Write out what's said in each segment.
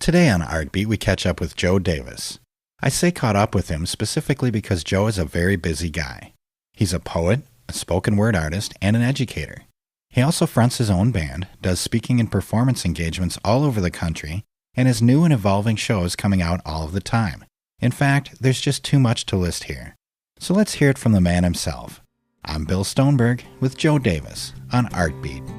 Today on Artbeat, we catch up with Joe Davis. I say caught up with him specifically because Joe is a very busy guy. He's a poet, a spoken word artist, and an educator. He also fronts his own band, does speaking and performance engagements all over the country, and has new and evolving shows coming out all of the time. In fact, there's just too much to list here. So let's hear it from the man himself. I'm Bill Stoneberg with Joe Davis on Artbeat.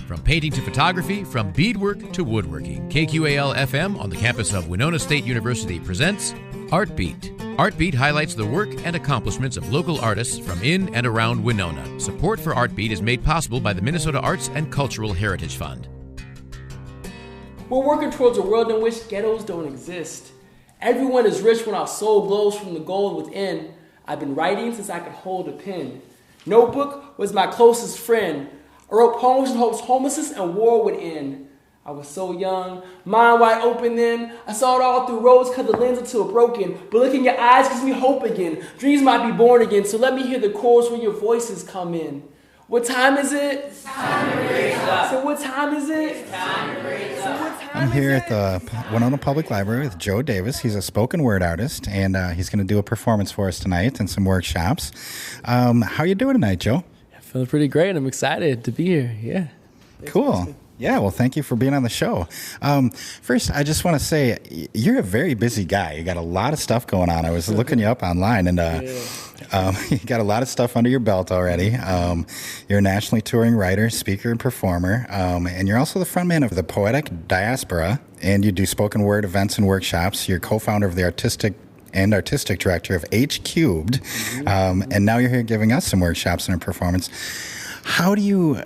From painting to photography, from beadwork to woodworking, KQAL FM on the campus of Winona State University presents Artbeat. Artbeat highlights the work and accomplishments of local artists from in and around Winona. Support for Artbeat is made possible by the Minnesota Arts and Cultural Heritage Fund. We're working towards a world in which ghettos don't exist. Everyone is rich when our soul glows from the gold within. I've been writing since I could hold a pen. Notebook was my closest friend. I wrote poems in hopes homelessness and war would end. I was so young, mind wide open then. I saw it all through rose-colored lenses until broken. But look in your eyes gives me hope again. Dreams might be born again, so let me hear the chorus where your voices come in. What time is it? It's time to raise up. So what time is it? It's time to raise up. I'm here at the Winona Public Library with Joe Davis. He's a spoken word artist, and he's going to do a performance for us tonight and some workshops. How you doing tonight, Joe? Feeling pretty great. I'm excited to be here. Yeah. Cool. Yeah, well, thank you for being on the show. First, I just want to say, you're a very busy guy. You got a lot of stuff going on. I was looking you up online, and you got a lot of stuff under your belt already. You're a nationally touring writer, speaker, and performer, and you're also the frontman of the Poetic Diaspora, and you do spoken word events and workshops. You're co-founder of the artistic director of H Cubed, and now you're here giving us some workshops and a performance. How do you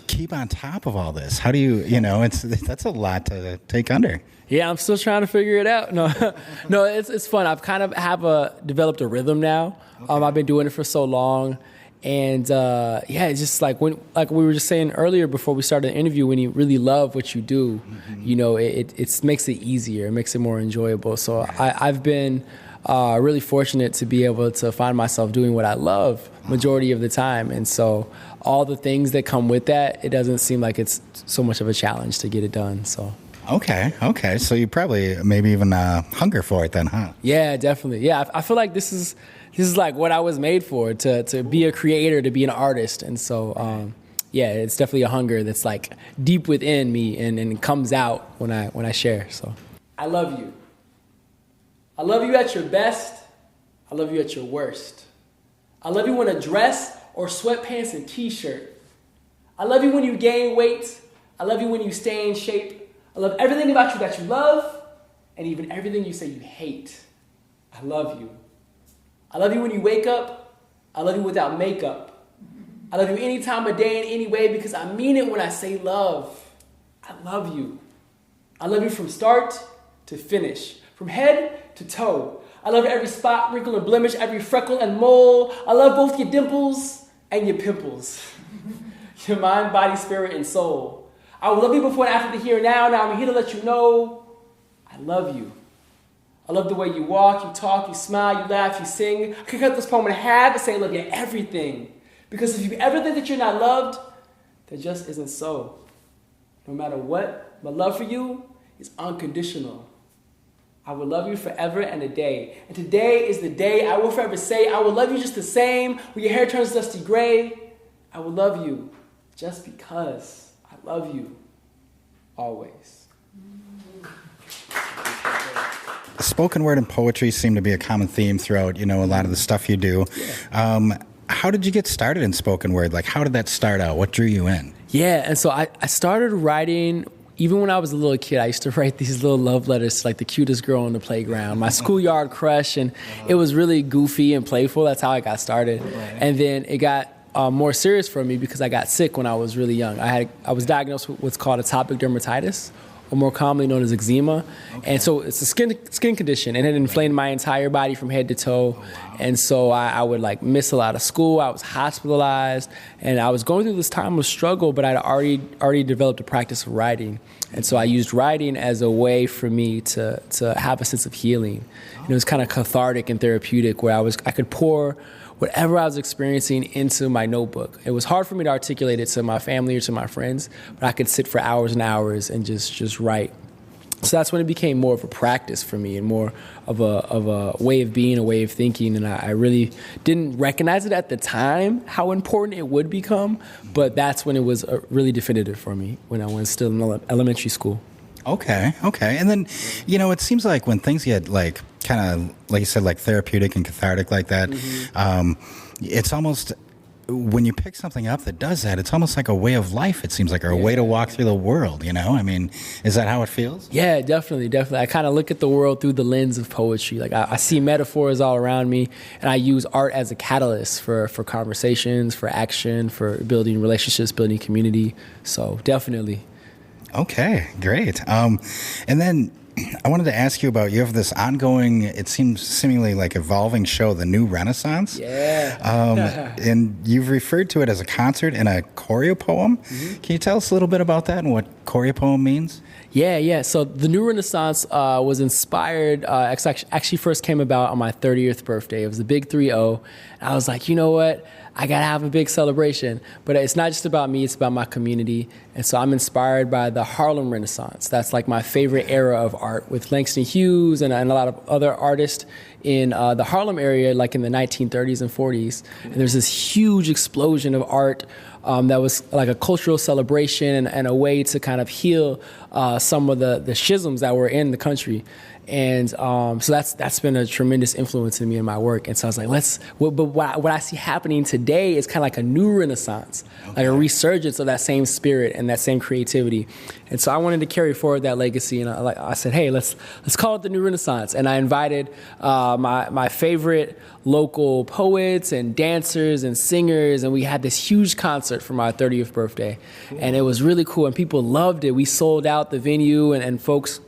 keep on top of all this? How do you, that's a lot to take under. Yeah, I'm still trying to figure it out. No, it's fun. I've kind of developed a rhythm now. Okay. I've been doing it for so long. And it's just like we were just saying earlier before we started the interview, when you really love what you do, it makes it easier. It makes it more enjoyable. So I've been really fortunate to be able to find myself doing what I love majority of the time. And so all the things that come with that, it doesn't seem like it's so much of a challenge to get it done. So. Okay. So you probably maybe even hunger for it then, huh? Yeah, definitely. Yeah, I feel like this is like what I was made for, to be a creator, to be an artist. And so, it's definitely a hunger that's like deep within me and comes out when I share. So I love you. I love you at your best. I love you at your worst. I love you in a dress or sweatpants and t-shirt. I love you when you gain weight. I love you when you stay in shape. I love everything about you that you love, and even everything you say you hate. I love you. I love you when you wake up. I love you without makeup. I love you any time of day in any way because I mean it when I say love. I love you. I love you from start to finish, from head to toe. I love every spot, wrinkle, and blemish, every freckle and mole. I love both your dimples and your pimples, your mind, body, spirit, and soul. I will love you before and after the here and now. Now I'm here to let you know I love you. I love the way you walk, you talk, you smile, you laugh, you sing. I could cut this poem in half and say I love you everything. Because if you ever think that you're not loved, that just isn't so. No matter what, my love for you is unconditional. I will love you forever and a day. And today is the day I will forever say, I will love you just the same. When your hair turns dusty gray, I will love you just because I love you always. Spoken word and poetry seem to be a common theme throughout, a lot of the stuff you do. Yeah. How did you get started in spoken word? Like, how did that start out? What drew you in? Yeah, and so I started writing. Even when I was a little kid, I used to write these little love letters to like the cutest girl on the playground, my schoolyard crush, and it was really goofy and playful. That's how I got started. And then it got more serious for me because I got sick when I was really young. I was diagnosed with what's called atopic dermatitis, or more commonly known as eczema. Okay. And so it's a skin condition, and it inflamed my entire body from head to toe. Oh, wow. And so I would miss a lot of school. I was hospitalized, and I was going through this time of struggle, but I'd already developed a practice of writing. And so I used writing as a way for me to have a sense of healing. And it was kind of cathartic and therapeutic, where I could pour whatever I was experiencing into my notebook. It was hard for me to articulate it to my family or to my friends, but I could sit for hours and hours and just write. So that's when it became more of a practice for me and more of a way of being, a way of thinking. And I really didn't recognize it at the time, how important it would become. But that's when it was really definitive for me, when I was still in elementary school. Okay. And then, it seems like when things get like kind of, like you said, like therapeutic and cathartic like that, it's almost, when you pick something up that does that, it's almost like a way of life, it seems like, or a way to walk through the world, I mean, is that how it feels? Yeah, definitely. I kind of look at the world through the lens of poetry. Like I see metaphors all around me, and I use art as a catalyst for conversations, for action, for building relationships, building community. So definitely. Okay, great. And then I wanted to ask you about, you have this ongoing, it seems seemingly like evolving show, The New Renaissance. Yeah. And you've referred to it as a concert and a choreo poem. Can you tell us a little bit about that and what choreo poem means? Yeah. So The New Renaissance was inspired, actually first came about on my 30th birthday. It was a big 3-0. And I was like, you know what? I got to have a big celebration. But it's not just about me, it's about my community. And so I'm inspired by the Harlem Renaissance. That's like my favorite era of art, with Langston Hughes and a lot of other artists in the Harlem area, like in the 1930s and 40s. And there's this huge explosion of art that was like a cultural celebration and a way to kind of heal some of the schisms that were in the country. And so that's been a tremendous influence in me in my work. And so I was like, but what I see happening today is kind of like a new renaissance, like a resurgence of that same spirit and that same creativity. And so I wanted to carry forward that legacy. And I said, hey, let's call it the New Renaissance. And I invited my favorite local poets and dancers and singers, and we had this huge concert for my 30th birthday. Cool. And it was really cool, and people loved it. We sold out the venue, and folks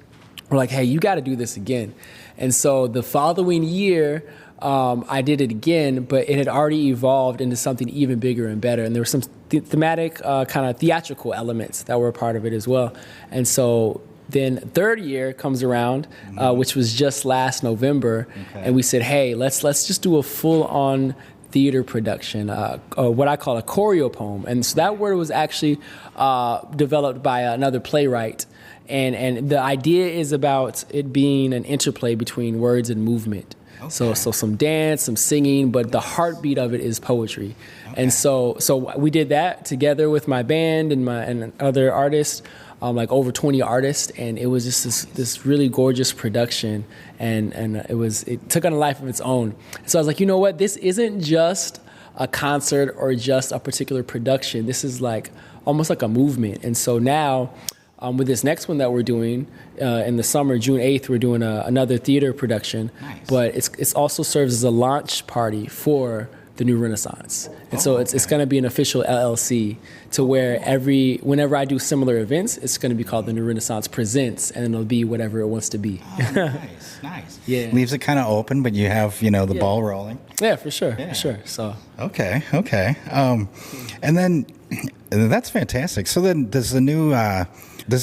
were like, hey, you got to do this again. And so the following year, I did it again, but it had already evolved into something even bigger and better. And there were some thematic, kind of theatrical elements that were a part of it as well. And so then third year comes around, which was just last November, and we said, hey, let's just do a full-on theater production, or what I call a choreo poem. And so that word was actually developed by another playwright. And the idea is about it being an interplay between words and movement. Okay. So some dance, some singing, but the heartbeat of it is poetry. Okay. And so we did that together with my band and other artists, like over 20 artists, and it was just this really gorgeous production, and it took on a life of its own. So I was like, you know what? This isn't just a concert or just a particular production. This is like almost like a movement. And so now, with this next one that we're doing in the summer, June 8th, we're doing another theater production. Nice. But it's also serves as a launch party for the New Renaissance. And so it's going to be an official LLC, to where whenever I do similar events, it's going to be called the New Renaissance Presents, and it'll be whatever it wants to be. Oh, nice. Yeah. Leaves it kind of open, but you have, the ball rolling. Yeah, for sure. So. Okay. And then that's fantastic. So then does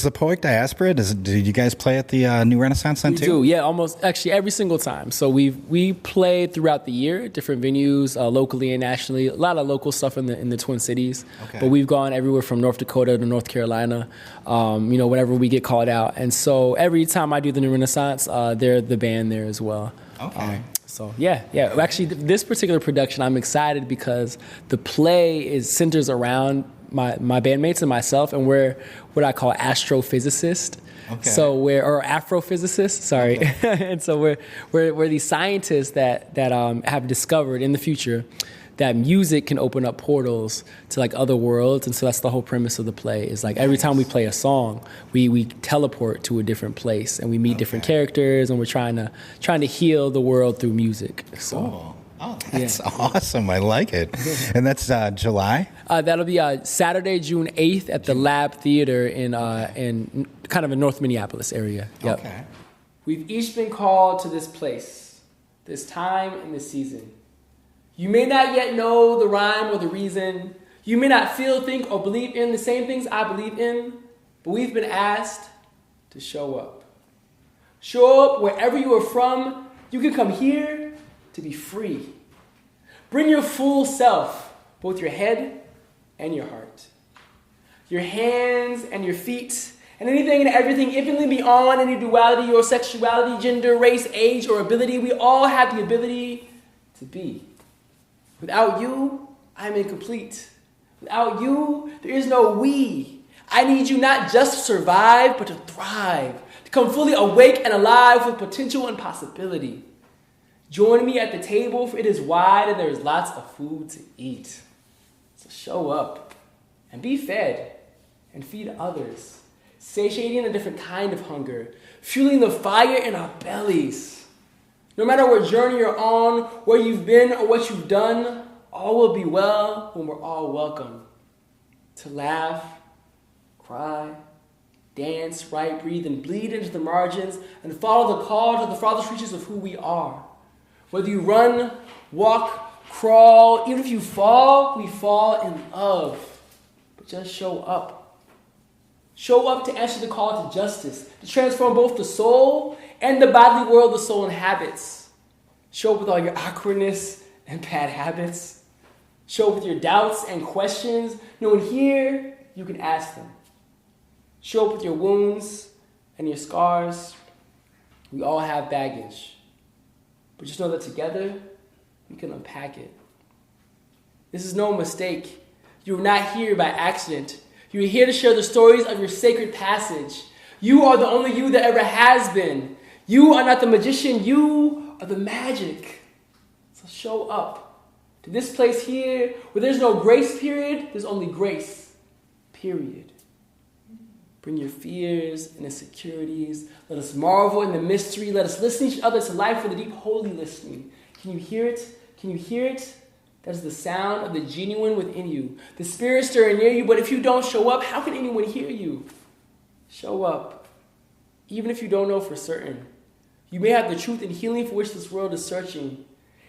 the Poet Diaspora, do you guys play at the New Renaissance then too? We do, yeah, almost, actually every single time. So we played throughout the year at different venues, locally and nationally. A lot of local stuff in the Twin Cities. Okay. But we've gone everywhere from North Dakota to North Carolina, whenever we get called out. And so every time I do the New Renaissance, they're the band there as well. Okay. So yeah. Actually, this particular production, I'm excited because the play centers around my bandmates and myself, and we're what I call astrophysicists. Okay. Or Afrophysicists, sorry. Okay. And so we're these scientists that have discovered in the future that music can open up portals to like other worlds. And so that's the whole premise of the play, is like every time we play a song, we teleport to a different place, and we meet different characters, and we're trying to heal the world through music. So. Cool. Oh, that's awesome. I like it. And that's July? That'll be Saturday, June 8th at the Lab Theater in kind of a North Minneapolis area. Yep. Okay. We've each been called to this place, this time and this season. You may not yet know the rhyme or the reason. You may not feel, think, or believe in the same things I believe in, but we've been asked to show up. Show up wherever you are from. You can come here to be free. Bring your full self, both your head and your heart, your hands and your feet, And anything and everything infinitely beyond any duality or sexuality, gender, race, age, or ability, we all have the ability to be. Without you, I am incomplete. Without you, there is no we. I need you not just to survive, but to thrive, to come fully awake and alive with potential and possibility. Join me at the table, for it is wide and there is lots of food to eat. So show up and be fed and feed others, satiating a different kind of hunger, fueling the fire in our bellies. No matter what journey you're on, where you've been, or what you've done, all will be well when we're all welcome to laugh, cry, dance, write, breathe, and bleed into the margins and follow the call to the farthest reaches of who we are. Whether you run, walk, crawl, even if you fall, we fall in love. But just show up. Show up to answer the call to justice, to transform both the soul and the bodily world the soul inhabits. Show up with all your awkwardness and bad habits. Show up with your doubts and questions, knowing here you can ask them. Show up with your wounds and your scars. We all have baggage. But just know that together, we can unpack it. This is no mistake. You are not here by accident. You are here to share the stories of your sacred passage. You are the only you that ever has been. You are not the magician. You are the magic. So show up to this place here where there's no grace period. There's only grace, period. Bring your fears and insecurities. Let us marvel in the mystery. Let us listen to each other to life with a deep, holy listening. Can you hear it? Can you hear it? That is the sound of the genuine within you. The spirit stirring near you, but if you don't show up, how can anyone hear you? Show up, even if you don't know for certain. You may have the truth and healing for which this world is searching.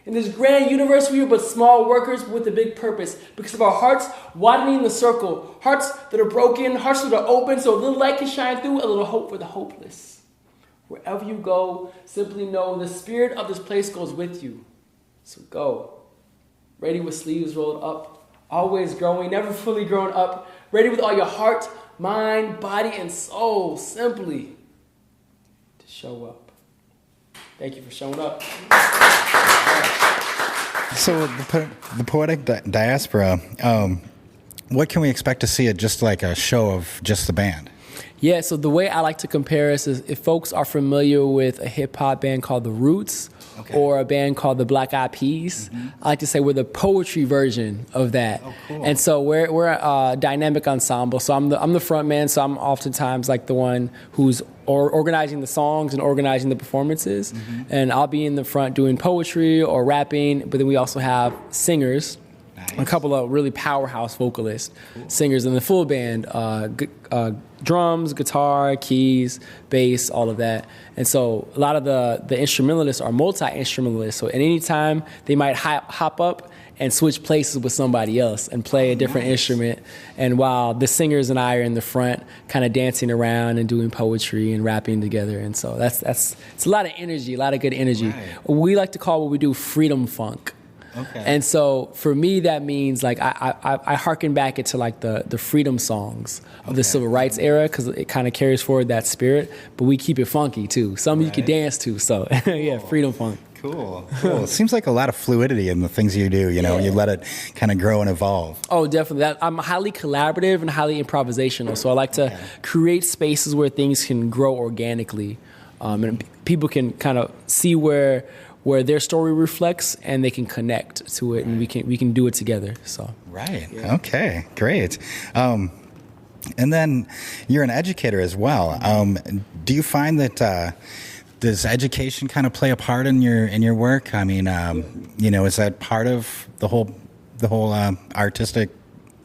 In this grand universe, we are but small workers with a big purpose because of our hearts widening the circle. Hearts that are broken, hearts that are open so a little light can shine through, a little hope for the hopeless. Wherever you go, simply know the spirit of this place goes with you. So go. Ready with sleeves rolled up, always growing, never fully grown up. Ready with all your heart, mind, body, and soul, simply to show up. Thank you for showing up. So the poetic diaspora, what can we expect to see at just like a show of just the band? Yeah, so the way I like to compare us is if folks are familiar with a hip-hop band called The Roots, or a band called the Black Eyed Peas, I like to say we're the poetry version of that. Oh, cool. And so we're a dynamic ensemble. So I'm the front man, so I'm oftentimes like the one who's organizing the songs and organizing the performances. And I'll be in the front doing poetry or rapping, but then we also have singers. Nice. A couple of really powerhouse vocalists, singers in the full band, drums, guitar, keys, bass, all of that. And so a lot of the instrumentalists are multi-instrumentalists. So at any time, they might hop up and switch places with somebody else and play a different instrument. And while the singers and I are in the front, kind of dancing around and doing poetry and rapping together. And so it's a lot of energy, a lot of good energy. Right. We like to call what we do freedom funk. Okay. And so for me, that means like I hearken back into like the freedom songs of the civil rights era because it kind of carries forward that spirit, but we keep it funky too. Some you could dance to, so yeah, freedom funk. Cool. It seems like a lot of fluidity in the things you do. You know, you let it kind of grow and evolve. Oh, definitely. I'm highly collaborative and highly improvisational, so I like to create spaces where things can grow organically, and people can kind of see where their story reflects, and they can connect to it, and we can do it together. So right, okay, great. And then you're an educator as well. Do you find that does education kind of play a part in your work? I mean, you know, is that part of the whole artistic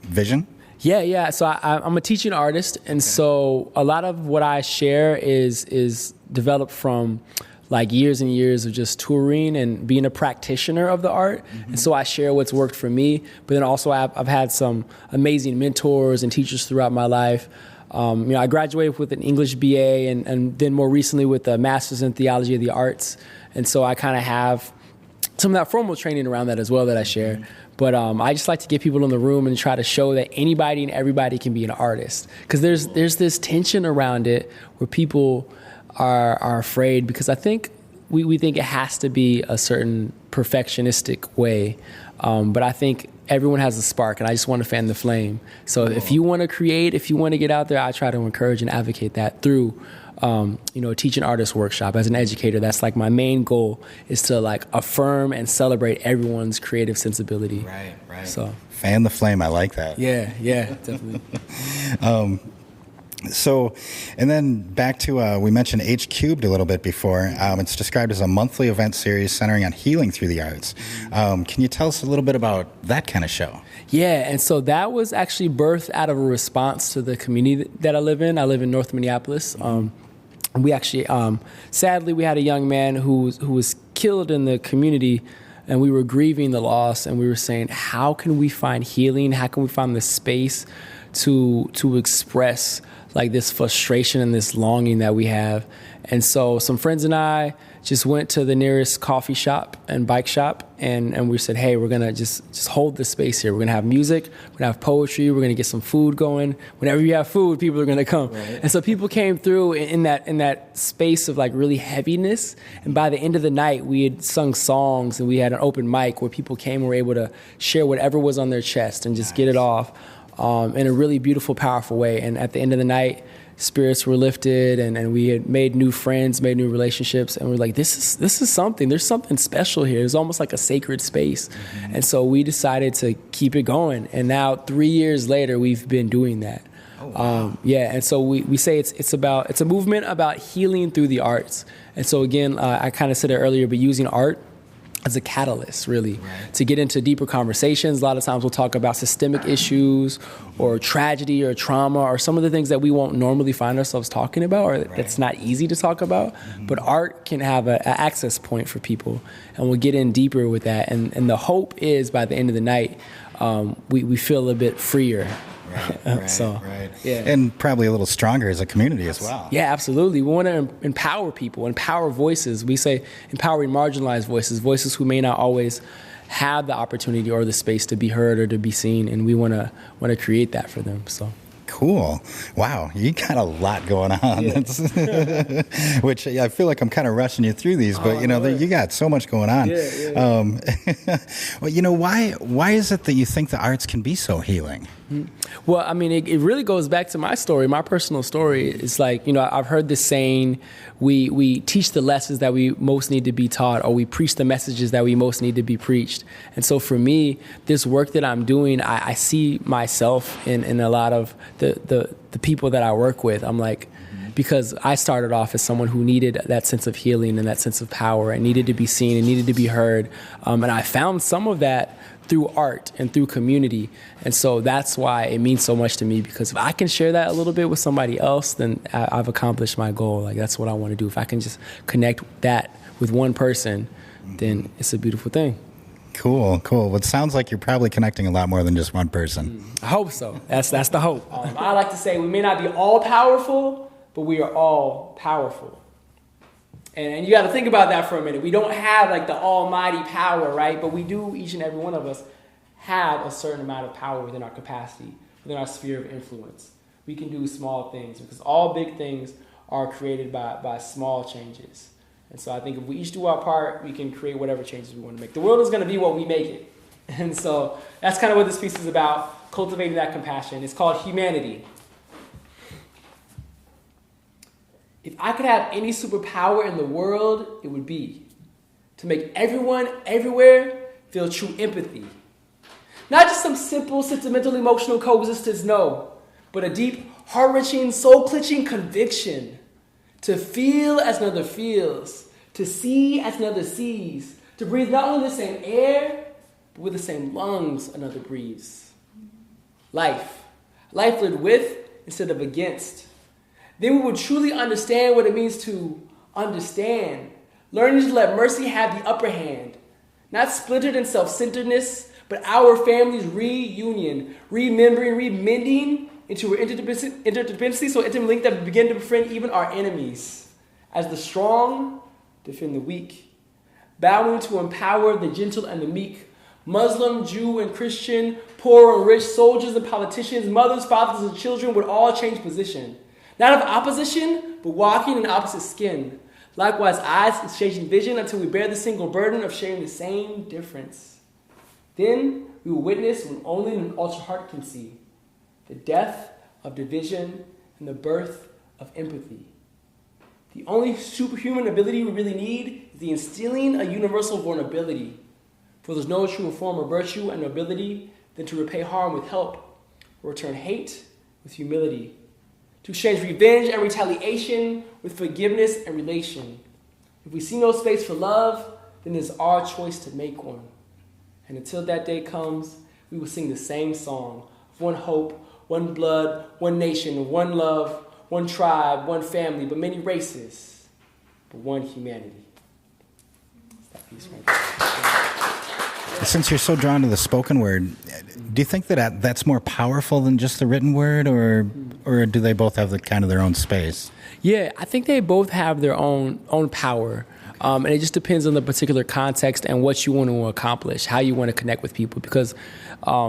vision? Yeah. So I'm a teaching artist, and so a lot of what I share is developed from like years and years of just touring and being a practitioner of the art. And so I share what's worked for me, but then also I've had some amazing mentors and teachers throughout my life. You know, I graduated with an English BA and then more recently with a master's in theology of the arts. And so I kind of have some of that formal training around that as well that I share. But I just like to get people in the room and try to show that anybody and everybody can be an artist. Because there's this tension around it where people are afraid, because I think we think it has to be a certain perfectionistic way. But I think everyone has a spark, and I just want to fan the flame. So if you want to create, if you want to get out there, I try to encourage and advocate that through teach an artist workshop. As an educator, that's like my main goal, is to like affirm and celebrate everyone's creative sensibility. Right. So fan the flame. I like that. Yeah, definitely. So, and then back to, we mentioned H Cubed a little bit before. It's described as a monthly event series centering on healing through the arts. Can you tell us a little bit about that kind of show? Yeah, and so that was actually birthed out of a response to the community that I live in. I live in North Minneapolis. We actually, sadly, we had a young man who was killed in the community, and we were grieving the loss, and we were saying, how can we find healing? How can we find the space to express like this frustration and this longing that we have? And so some friends and I just went to the nearest coffee shop and bike shop, and we said, hey, we're gonna just hold this space here. We're gonna have music, we're gonna have poetry, we're gonna get some food going. Whenever you have food, people are gonna come. Right. And so people came through in that space of like really heaviness. And by the end of the night, we had sung songs, and we had an open mic where people came and were able to share whatever was on their chest and just get it off in a really beautiful, powerful way. And at the end of the night, spirits were lifted, and we had made new friends, made new relationships, and we're like, this is something. There's something special here. It's almost like a sacred space. Mm-hmm. And so we decided to keep it going. And now 3 years later, we've been doing that. Oh, wow. And so we say it's a movement about healing through the arts. And so again, I kind of said it earlier, but using art as a catalyst, really, to get into deeper conversations. A lot of times we'll talk about systemic issues or tragedy or trauma or some of the things that we won't normally find ourselves talking about, or that's not easy to talk about. Mm-hmm. But art can have an access point for people, and we'll get in deeper with that. And the hope is by the end of the night, we feel a bit freer. Right. Yeah. And probably a little stronger as a community as well. Yeah, absolutely. We want to empower people, empower voices. We say empowering marginalized voices who may not always have the opportunity or the space to be heard or to be seen, and we want to create that for them. So. Cool. Wow, you got a lot going on. Yeah. Which I feel like I'm kind of rushing you through these, but you got so much going on. Yeah. Well, why is it that you think the arts can be so healing? Well, I mean, it really goes back to my story, my personal story. It's like, I've heard this saying, we teach the lessons that we most need to be taught, or we preach the messages that we most need to be preached. And so for me, this work that I'm doing, I see myself in a lot of the people that I work with. I'm like, because I started off as someone who needed that sense of healing and that sense of power and needed to be seen and needed to be heard. And I found some of that through art and through community. And so that's why it means so much to me, because if I can share that a little bit with somebody else, then I've accomplished my goal. Like, that's what I want to do. If I can just connect that with one person, then it's a beautiful thing. Cool. Well, it sounds like you're probably connecting a lot more than just one person. I hope so. That's the hope. I like to say we may not be all powerful, but we are all powerful. And you got to think about that for a minute. We don't have like the almighty power, right? But we do, each and every one of us, have a certain amount of power within our capacity, within our sphere of influence. We can do small things, because all big things are created by small changes. And so I think if we each do our part, we can create whatever changes we want to make. The world is going to be what we make it. And so that's kind of what this piece is about, cultivating that compassion. It's called humanity. If I could have any superpower in the world, it would be to make everyone, everywhere, feel true empathy. Not just some simple, sentimental, emotional coexistence, no, but a deep, heart-wrenching, soul-clenching conviction. To feel as another feels, to see as another sees, to breathe not only the same air, but with the same lungs another breathes. Life lived with instead of against. Then we will truly understand what it means to understand, learning to let mercy have the upper hand, not splintered in self-centeredness, but our family's reunion, remembering, remending into our interdependency, so intimate link that we begin to befriend even our enemies. As the strong defend the weak, bowing to empower the gentle and the meek, Muslim, Jew, and Christian, poor and rich, soldiers and politicians, mothers, fathers, and children would all change position. Not of opposition, but walking in opposite skin. Likewise, eyes exchanging vision until we bear the single burden of sharing the same difference. Then we will witness what only an altered heart can see, the death of division and the birth of empathy. The only superhuman ability we really need is the instilling a universal vulnerability. For there's no truer form of virtue and nobility than to repay harm with help, or return hate with humility, to exchange revenge and retaliation with forgiveness and relation. If we see no space for love, then it's our choice to make one. And until that day comes, we will sing the same song of one hope, one blood, one nation, one love, one tribe, one family, but many races, but one humanity. That's that piece right there. Since you're so drawn to the spoken word, do you think that that's more powerful than just the written word, or do they both have their own space? Yeah, I think they both have their own power. And it just depends on the particular context and what you want to accomplish, how you want to connect with people. Because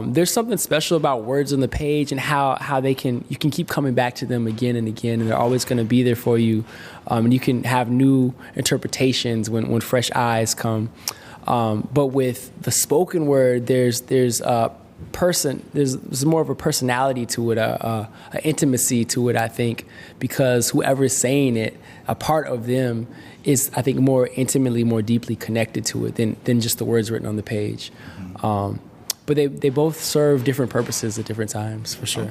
there's something special about words on the page and how you can keep coming back to them again and again, and they're always going to be there for you. And you can have new interpretations when fresh eyes come. But with the spoken word, there's more of a personality to it, an intimacy to it, I think, because whoever is saying it, a part of them is, I think, more intimately, more deeply connected to it than just the words written on the page. But they both serve different purposes at different times, for sure.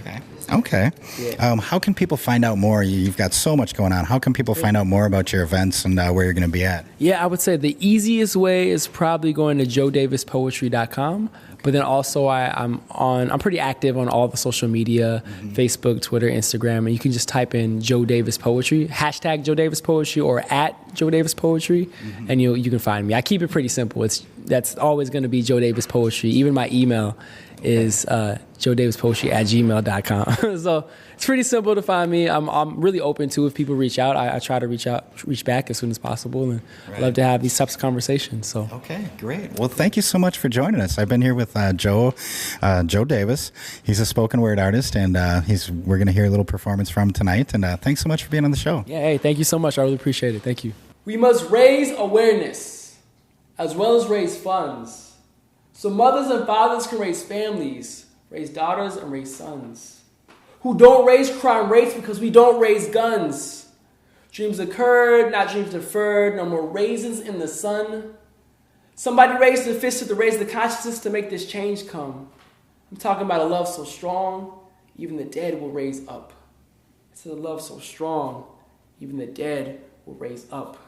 Okay. Yeah. How can people find out more? You've got so much going on. How can people find out more about your events and where you're going to be at? Yeah, I would say the easiest way is probably going to joedavispoetry.com. But then also I'm pretty active on all the social media, Facebook, Twitter, Instagram, and you can just type in Joe Davis Poetry, hashtag Joe Davis Poetry, or at Joe Davis Poetry, and you can find me. I keep it pretty simple. That's always going to be Joe Davis Poetry. Even my email is joedavispoetry@gmail.com. So it's pretty simple to find me. I'm really open to if people reach out. I try to reach back as soon as possible, and I love to have these types of conversations. So okay, great. Well, thank you so much for joining us. I've been here with Joe Davis. He's a spoken word artist, and we're going to hear a little performance from him tonight. And thanks so much for being on the show. Yeah, hey, thank you so much. I really appreciate it. Thank you. We must raise awareness as well as raise funds, so mothers and fathers can raise families, raise daughters and raise sons, who don't raise crime rates because we don't raise guns. Dreams occurred, not dreams deferred, no more raisins in the sun. Somebody raised the fist to raise the consciousness to make this change come. I'm talking about a love so strong, even the dead will raise up. It's a love so strong, even the dead will raise up.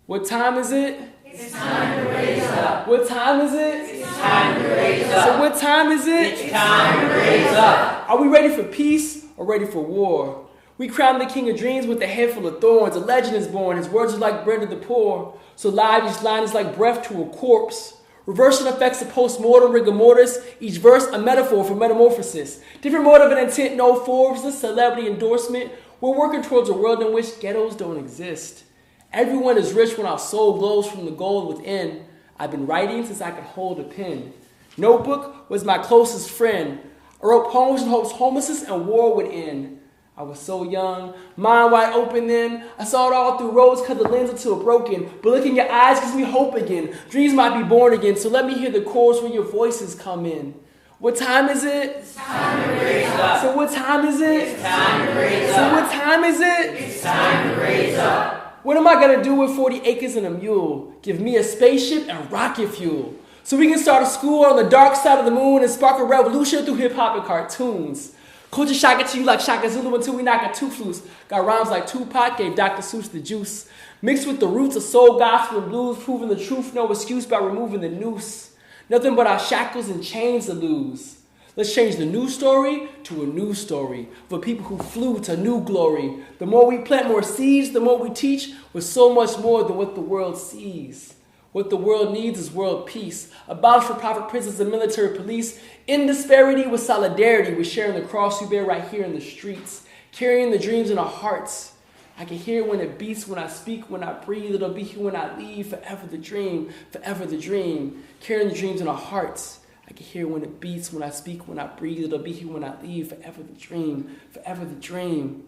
What time is it? It's time to raise up. What time is it? It's time to raise up. So what time is it? It's time to raise up. Are we ready for peace or ready for war? We crown the king of dreams with a head full of thorns. A legend is born. His words are like bread to the poor. So live, each line is like breath to a corpse. Reversing effects of post-mortem rigor mortis. Each verse a metaphor for metamorphosis. Different motive and intent, no Forbes, this celebrity endorsement. We're working towards a world in which ghettos don't exist. Everyone is rich when our soul glows from the gold within. I've been writing since I could hold a pen. Notebook was my closest friend. I wrote poems in hopes homelessness and war would end. I was so young, mind wide open then. I saw it all through rose-colored lens until broken. But look in your eyes gives me hope again. Dreams might be born again, so let me hear the chorus when your voices come in. What time is it? It's time to raise up. So what time is it? It's time to raise up. So what time is it? It's time to raise up. What am I going to do with 40 acres and a mule? Give me a spaceship and rocket fuel. So we can start a school on the dark side of the moon and spark a revolution through hip-hop and cartoons. Culture shock it to you like Shaka Zulu until we knock a tooth loose. Got rhymes like Tupac gave Dr. Seuss the juice. Mixed with the roots of soul, gospel, and blues, proving the truth, no excuse by removing the noose. Nothing but our shackles and chains to lose. Let's change the new story to a new story for people who flew to new glory. The more we plant more seeds, the more we teach, with so much more than what the world sees. What the world needs is world peace. Abolish for-profit prisons and military police. In disparity with solidarity, with sharing the cross we bear right here in the streets. Carrying the dreams in our hearts. I can hear it when it beats, when I speak, when I breathe. It'll be here when I leave, forever the dream, forever the dream. Carrying the dreams in our hearts. I can hear it when it beats, when I speak, when I breathe. It'll be here when I leave, forever the dream, forever the dream.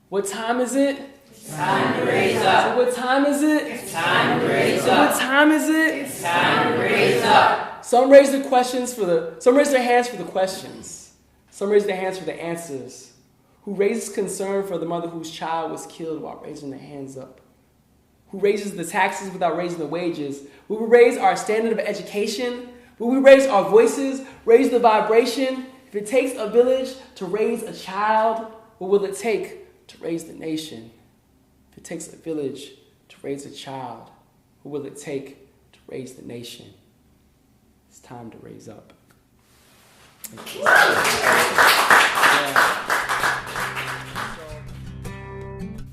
What time is it? It's time to raise up. So what time is it? It's time to raise So up. what time is it? It's time to raise up. Some raise their questions some raise their hands for the questions. Some raise their hands for the answers. Who raises concern for the mother whose child was killed while raising their hands up? Who raises the taxes without raising the wages? Will we raise our standard of education? Will we raise our voices, raise the vibration? If it takes a village to raise a child, what will it take to raise the nation? If it takes a village to raise a child, what will it take to raise the nation? It's time to raise up.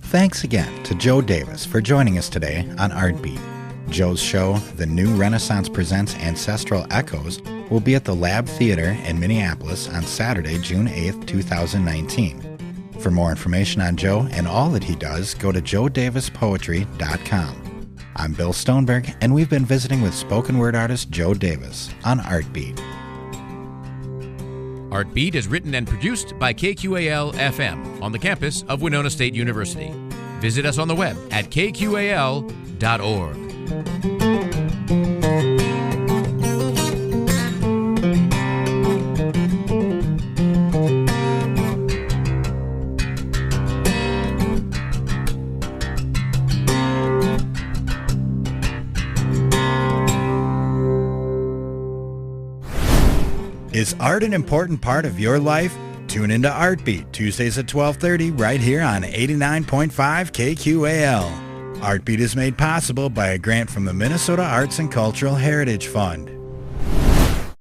Thanks again to Joe Davis for joining us today on Artbeat. Joe's show, The New Renaissance Presents Ancestral Echoes, will be at the Lab Theater in Minneapolis on Saturday, June 8th, 2019. For more information on Joe and all that he does, go to joedavispoetry.com. I'm Bill Stoneberg, and we've been visiting with spoken word artist Joe Davis on Artbeat. Artbeat is written and produced by KQAL FM on the campus of Winona State University. Visit us on the web at kqal.org. Is art an important part of your life? Tune into Artbeat Tuesdays at 12:30 right here on 89.5 KQAL. Artbeat is made possible by a grant from the Minnesota Arts and Cultural Heritage Fund.